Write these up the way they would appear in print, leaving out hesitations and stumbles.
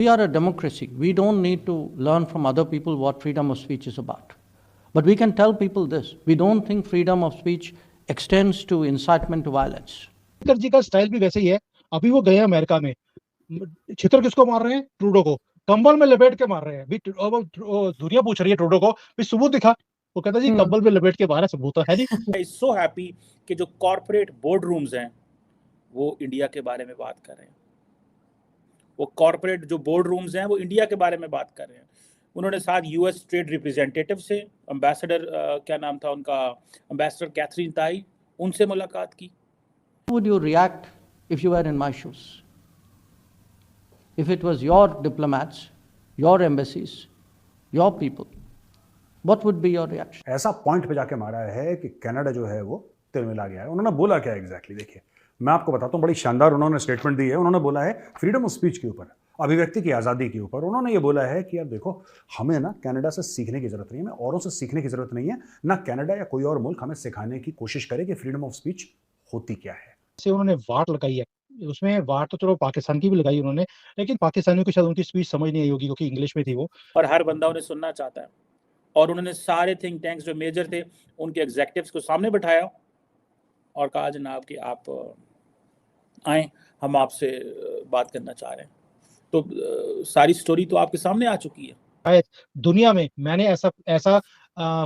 We are a democracy. We don't need to learn from other people what freedom of speech is about. But we can tell people this. We don't think freedom of speech extends to incitement to violence. Speaker ji का style भी वैसे ही है। अभी वो गए हैं America में, छितर किसको मार रहे हैं? ट्रूडो को कंबल में लपेट के मार रहे हैं। दुनिया पूछ रही है ट्रूडो को भी सबूत दिखा, वो कहता जी कंबल में लपेट के मारा, सबूत है नहीं। आई सो हैप्पी कि जो कॉर्पोरेट बोर्ड रूम्स हैं वो इंडिया के बारे में बात कर रहे हैं। वो कॉर्पोरेट जो बोर्ड रूम्स हैं वो इंडिया के बारे में बात कर रहे हैं। उन्होंने साथ यूएस ट्रेड रिप्रेजेंटेटिव से एम्बेसडर क्या नाम था उनका, एम्बेसडर कैथरीन ताई, उनसे मुलाकात की। How would you react if you were in my shoes? If it was your diplomats, your embassies, your people, what would be your reaction? ऐसा पॉइंट पे जाके मारा है कि कनाडा जो है वो तिलमिला गया है। उन्होंने बोला क्या एग्जैक्टली देखिए, मैं आपको बताता हूँ, बड़ी शानदार उन्होंने स्टेटमेंट दी है। उन्होंने बोला है फ्रीडम ऑफ स्पीच के ऊपर, अभिव्यक्ति की आज़ादी के ऊपर। उन्होंने ये बोला है कि यार देखो, हमें ना कनाडा से सीखने की जरूरत नहीं है, हमें औरों से सीखने की जरूरत नहीं है, ना कनाडा या कोई और मुल्क हमें सिखाने की कोशिश करे कि फ्रीडम ऑफ स्पीच होती क्या है। उन्होंने वाट लगाई है, उसमें वाट तो चलो पाकिस्तान की भी लगाई उन्होंने, लेकिन पाकिस्तानियों को शायद उनकी स्पीच समझ नहीं आई होगी क्योंकि इंग्लिश में थी वो। और हर बंदा उन्हें सुनना चाहता है। और उन्होंने सारे थिंक टैंक्स जो मेजर थे उनके एग्जेक्टिव्स को सामने बिठाया और कहा जनाब कि आप आए, हम आपसे बात करना चाह रहे हैं। तो सारी स्टोरी तो आपके सामने आ चुकी है। दुनिया में मैंने ऐसा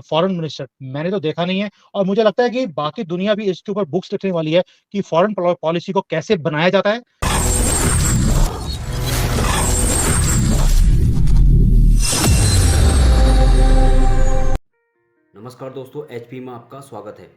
फॉरेन मिनिस्टर मैंने तो देखा नहीं है, और मुझे लगता है कि बाकी दुनिया भी इसके ऊपर बुक्स लिखने वाली है कि फॉरेन पॉलिसी को कैसे बनाया जाता है। नमस्कार दोस्तों, एचपी में आपका स्वागत है।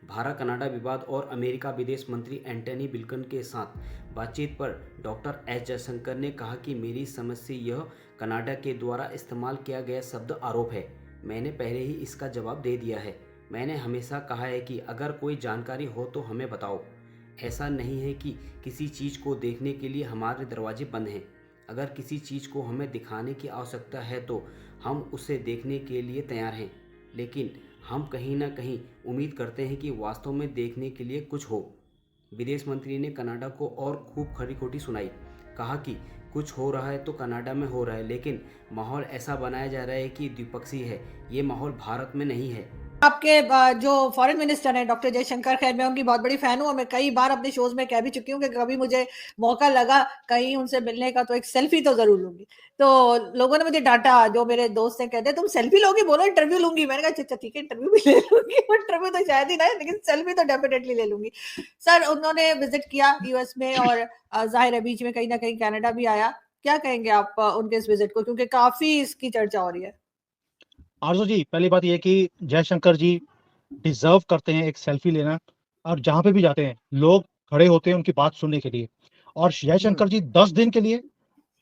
भारत कनाडा विवाद और अमेरिका विदेश मंत्री एंटनी ब्लिंकन के साथ बातचीत पर डॉक्टर एस जयशंकर ने कहा कि मेरी समझ से यह कनाडा के द्वारा इस्तेमाल किया गया शब्द आरोप है। मैंने पहले ही इसका जवाब दे दिया है। मैंने हमेशा कहा है कि अगर कोई जानकारी हो तो हमें बताओ। ऐसा नहीं है कि किसी चीज़ को देखने के लिए हमारे दरवाजे बंद हैं। अगर किसी चीज़ को हमें दिखाने की आवश्यकता है तो हम उसे देखने के लिए तैयार हैं, लेकिन हम कहीं ना कहीं उम्मीद करते हैं कि वास्तव में देखने के लिए कुछ हो। विदेश मंत्री ने कनाडा को और खूब खरी खोटी सुनाई। कहा कि कुछ हो रहा है तो कनाडा में हो रहा है, लेकिन माहौल ऐसा बनाया जा रहा है कि द्विपक्षीय है। ये माहौल भारत में नहीं है। आपके जो फॉरेन मिनिस्टर हैं डॉक्टर जयशंकर, खैर मैं उनकी बहुत बड़ी फैन हूँ। मैं कई बार अपने शोज में कह भी चुकी हूँ कि कभी मुझे मौका लगा कहीं उनसे मिलने का तो एक सेल्फी तो जरूर लूंगी। तो लोगों ने मुझे डांटा, जो मेरे दोस्त हैं, कहते तुम सेल्फी लोगी, बोलो इंटरव्यू लूंगी। मैंने कहा अच्छा ठीक है, इंटरव्यू भी ले लूंगी। इंटरव्यू तो शायद ही ना, लेकिन सेल्फी तो डेफिनेटली ले लूंगी। सर, उन्होंने विजिट किया यूएस में और जाहिर है बीच में कहीं ना कहीं कनाडा भी आया। क्या कहेंगे आप उनके इस विजिट को, क्योंकि काफी इसकी चर्चा हो रही है। आरजू जी, पहली बात यह कि जयशंकर जी डिजर्व करते हैं एक सेल्फी लेना, और जहां पे भी जाते हैं लोग खड़े होते हैं उनकी बात सुनने के लिए। और जयशंकर जी 10 दिन के लिए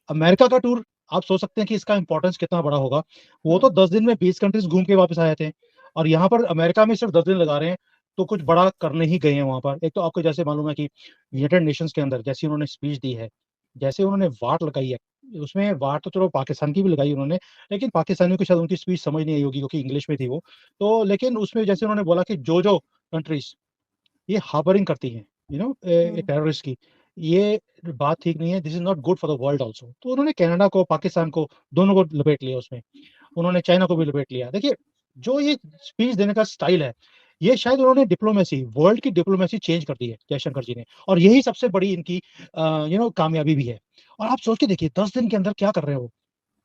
अमेरिका का टूर, आप सोच सकते हैं कि इसका इंपॉर्टेंस कितना बड़ा होगा। वो तो 10 दिन में 20 कंट्रीज घूम के वापस आए थे, और यहाँ पर अमेरिका में सिर्फ 10 दिन लगा रहे हैं, तो कुछ बड़ा करने ही गए हैं वहां पर। एक तो आपको जैसे मालूम है कि यूनाइटेड नेशंस के अंदर जैसे उन्होंने स्पीच दी है, जैसे उन्होंने वाट लगाई है, उसमें वाट तो चलो पाकिस्तान की भी लगाई उन्होंने, लेकिन पाकिस्तानियों को शायद उनकी स्पीच समझ नहीं आई होगी क्योंकि इंग्लिश में थी वो। तो लेकिन उसमें जैसे उन्होंने बोला कि जो कंट्रीज ये हार्बरिंग करती हैं टेररिस्ट की, ये बात ठीक नहीं है, this is not good for the world also. तो उन्होंने कनाडा को, पाकिस्तान को, दोनों को लपेट लिया उसमें। उन्होंने चाइना को भी लपेट लिया। देखिए, जो ये स्पीच देने का स्टाइल है, ये शायद उन्होंने डिप्लोमेसी, वर्ल्ड की डिप्लोमेसी चेंज कर दी है जयशंकर जी ने, और यही सबसे बड़ी इनकी कामयाबी भी है। और आप सोच के देखिए 10 दिन के अंदर क्या कर रहे हो।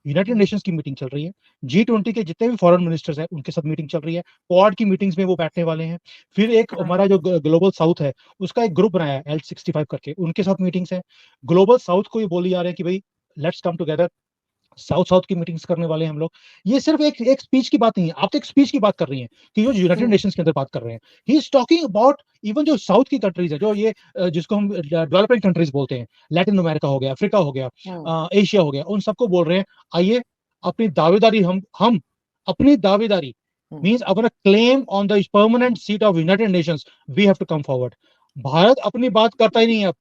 यूनाइटेड नेशंस की मीटिंग चल रही है, G20 के जितने भी फॉरेन मिनिस्टर्स हैं उनके साथ मीटिंग चल रही है, क्वाड की मीटिंग्स में वो बैठने वाले हैं। फिर एक हमारा जो ग्लोबल साउथ है उसका एक ग्रुप बनाया है L65 करके, उनके साथ मीटिंग्स हैं। ग्लोबल साउथ को ये बोली जा रहे हैं कि भाई लेट्स कम टुगेदर, साउथ की मीटिंग्स करने वाले हैं हम लोग। ये सिर्फ एक स्पीच की बात नहीं है, आप तो एक स्पीच की बात कर रही हैं कि जो यूनाइटेड नेशंस के अंदर बात कर रहे हैं। He is talking about even जो साउथ की कंट्रीज है, जो ये जिसको हम डेवलपिंग कंट्रीज बोलते हैं, लैटिन अमेरिका हो गया, अफ्रीका हो गया, एशिया हो गया, उन सबको बोल रहे हैं आइए अपनी दावेदारी, हम अपनी दावेदारी मींस अपना claim on the permanent seat of United Nations, we have to come forward. Bharat अपनी बात करता ही नहीं है,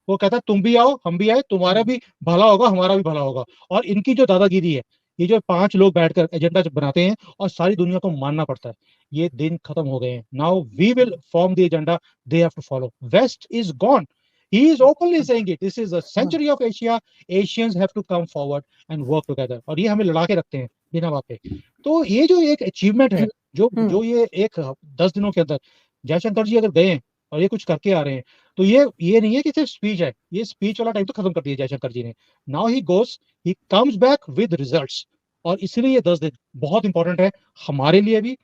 वो कहता है तुम भी आओ हम भी आए, तुम्हारा भी भला होगा हमारा भी भला होगा। और इनकी जो दादागिरी है, ये जो 5 लोग बैठकर एजेंडा बनाते हैं और सारी दुनिया को मानना पड़ता है, ये दिन खत्म हो गए हैं। Now we will form the agenda, they have to follow. West is gone. he is openly saying it, this is a century of Asia, Asians have to come forward and work together, और ये हमें लड़ा के रखते हैं बिना बात पे। तो ये जो एक अचीवमेंट है, जो ये एक 10 दिनों के अंदर जयशंकर जी अगर गए और ये कुछ करके आ रहे हैं, तो ये नहीं है कि सिर्फ स्पीच है, ये स्पीच वाला टाइम तो खत्म कर दिया जयशंकर जी ने। Now he goes, he comes back with results, और इसलिए ये 10 दिन बहुत इंपॉर्टेंट है हमारे लिए भी,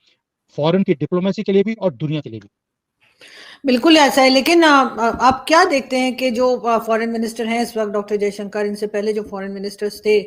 फॉरेन की डिप्लोमेसी के लिए भी और दुनिया के लिए भी। बिल्कुल ऐसा है, लेकिन आप क्या देखते हैं कि जो फॉरेन मिनिस्टर हैं इस वक्त डॉक्टर जयशंकर, इनसे पहले जो फॉरेन मिनिस्टर्स थे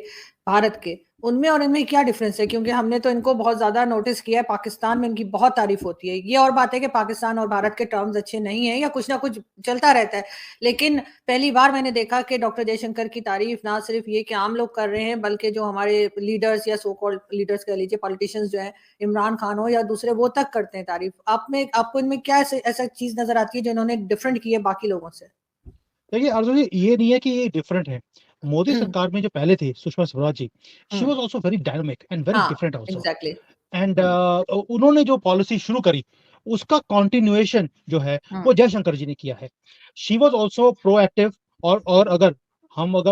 भारत के, उनमें और इनमें क्या डिफरेंस है? क्योंकि हमने तो इनको बहुत ज्यादा नोटिस किया है, पाकिस्तान में इनकी बहुत तारीफ होती है। ये और बात है कि पाकिस्तान और भारत के टर्म्स अच्छे नहीं है या कुछ ना कुछ चलता रहता है, लेकिन पहली बार मैंने देखा कि डॉक्टर जयशंकर की तारीफ ना सिर्फ ये कि आम लोग कर रहे हैं, बल्कि जो हमारे लीडर्स या सो कॉल्ड लीडर्स कह लीजिए, पॉलिटिशियंस जो है, इमरान खान हो या दूसरे, वो तक करते हैं तारीफ। आपको इनमें क्या ऐसा चीज नजर आती है जो इन्होंने डिफरेंट की है बाकी लोगों से? देखिए अर्जुन जी, ये नहीं है कि ये डिफरेंट है। मोदी सरकार में जो पहले थे Sushma Swaraj ji, she was also very dynamic and very different also, exactly. And उन्होंने जो पॉलिसी शुरू करी उसका कंटिन्यूएशन जो है वो जयशंकर जी ने किया है। शी वाज आल्सो प्रोएक्टिव, और अगर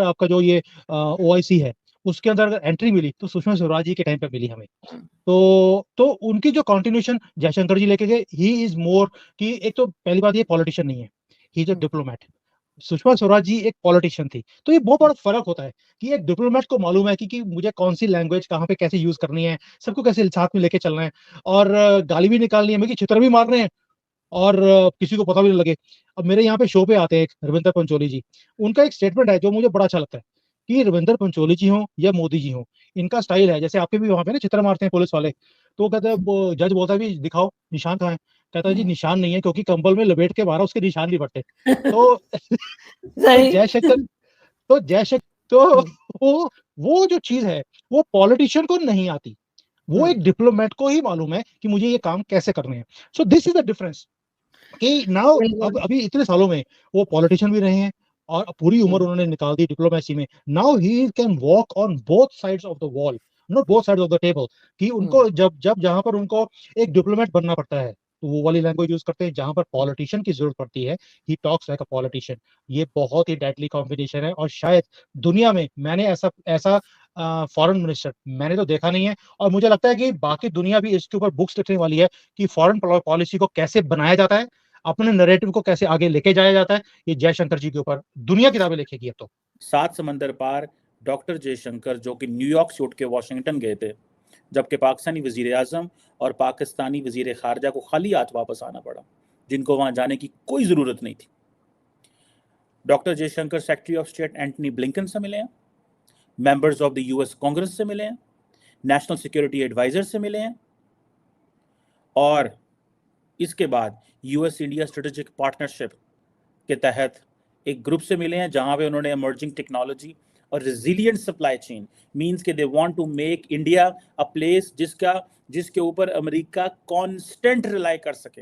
आपका जो ये ओआईसी है उसके अंदर अगर एंट्री मिली तो सुषमा स्वराज जी के टाइम पे मिली हमें। तो उनकी जो कंटिन्यूएशन जयशंकर जी लेके गए, ही इज मोर कि एक तो पहली बात ये पॉलिटिशियन नहीं है, he is a diplomat. Sushma Swaraj ji एक पॉलिटिशियन थी, तो ये बहुत बड़ा फर्क होता है कि एक डिप्लोमेट को मालूम है कि मुझे कौन सी लैंग्वेज कहाँ पे कैसे यूज करनी है, सबको कैसे साथ में लेके चलना है, और गाली भी निकालनी है, मतलब चित्र भी मार रहे हैं और किसी को पता भी नहीं लगे। अब मेरे यहाँ पे शो पे आते हैं एक रविंदर पंचोली जी, उनका एक स्टेटमेंट है जो मुझे बड़ा अच्छा लगता है कि रविंदर पंचोली जी हो या मोदी जी हो, इनका स्टाइल है जैसे आपके भी वहां पे ना चित्र मारते हैं पुलिस वाले, तो कहते हैं, जज बोलता है भी दिखाओ निशान कहाँ है, कहता है जी निशान नहीं है क्योंकि कंबल में लपेट के मारा, उसके निशान नहीं पड़ते। तो जयशंकर तो वो जो चीज है वो पॉलिटिशियन को नहीं आती, वो एक डिप्लोमेट को ही मालूम है कि मुझे ये काम कैसे करने हैं। So this is the difference कि नाउ अभी इतने सालों में वो पॉलिटिशियन भी रहे हैं और पूरी उम्र उन्होंने निकाल दी डिप्लोमेसी में। Now he can walk on both sides of the wall, not both sides of the table, कि उनको जब जहां पर उनको एक डिप्लोमेट बनना पड़ता है तो वो वाली लैंग्वेज यूज करते हैं, जहां पर पॉलिटिशियन की जरूरत पड़ती है he talks like a politician. ये बहुत ही डेडली कॉम्बिनेशन है और शायद दुनिया में मैंने ऐसा फॉरेन मिनिस्टर मैंने तो देखा नहीं है, और मुझे लगता है कि बाकी दुनिया भी इसके ऊपर बुक्स लिखने वाली है कि फॉरेन पॉलिसी को कैसे बनाया जाता है, अपने नैरेटिव को कैसे आगे लेके जाया जाता है। ये जयशंकर जी के ऊपर दुनिया किताबें लिखेगी अब तो। 7 समंदर पार डॉक्टर जयशंकर जो कि न्यूयॉर्क से उठ के वॉशिंगटन गए थे, जबकि पाकिस्तानी वजीर आजम और पाकिस्तानी वजीर खारजा को खाली हाथ वापस आना पड़ा, जिनको वहां जाने की कोई ज़रूरत नहीं थी। Doctor Jaishankar secretary of state Antony Blinken से मिले हैं, members of the US Congress से मिले हैं, नेशनल सिक्योरिटी एडवाइजर से मिले हैं, और इसके बाद यूएस इंडिया स्ट्रेटेजिक पार्टनरशिप के तहत एक ग्रुप से मिले हैं जहां पे उन्होंने इमर्जिंग टेक्नोलॉजी और रेजिलिएंट सप्लाई चेन मींस के they want to make India a place जिसके ऊपर अमेरिका कांस्टेंट रिलाई कर सके।